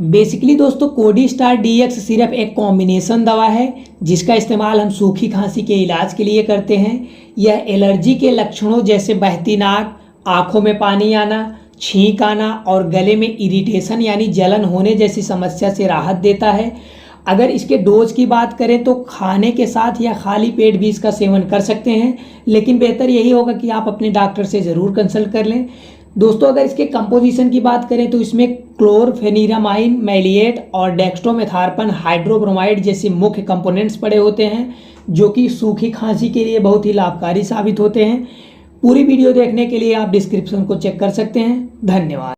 Basically दोस्तों Codistar dx सिर्फ एक कॉम्बिनेशन दवा है जिसका इस्तेमाल हम सूखी खांसी के इलाज के लिए करते हैं। यह एलर्जी के लक्षणों जैसे बहती नाक, आंखों में पानी आना, छींक आना और गले में इरिटेशन यानी जलन होने जैसी समस्या से राहत देता है। अगर इसके डोज की बात करें तो खाने के साथ या खाली पेट भी इसका सेवन कर सकते हैं, लेकिन बेहतर यही होगा कि आप अपने डॉक्टर से ज़रूर कंसल्ट कर लें। दोस्तों अगर इसके कंपोजिशन की बात करें तो इसमें क्लोरफेनिरामाइन, मैलिएट और डेक्स्ट्रोमेथार्पन हाइड्रोब्रोमाइड जैसे मुख्य कंपोनेंट्स पड़े होते हैं जो कि सूखी खांसी के लिए बहुत ही लाभकारी साबित होते हैं। पूरी वीडियो देखने के लिए आप डिस्क्रिप्शन को चेक कर सकते हैं। धन्यवाद।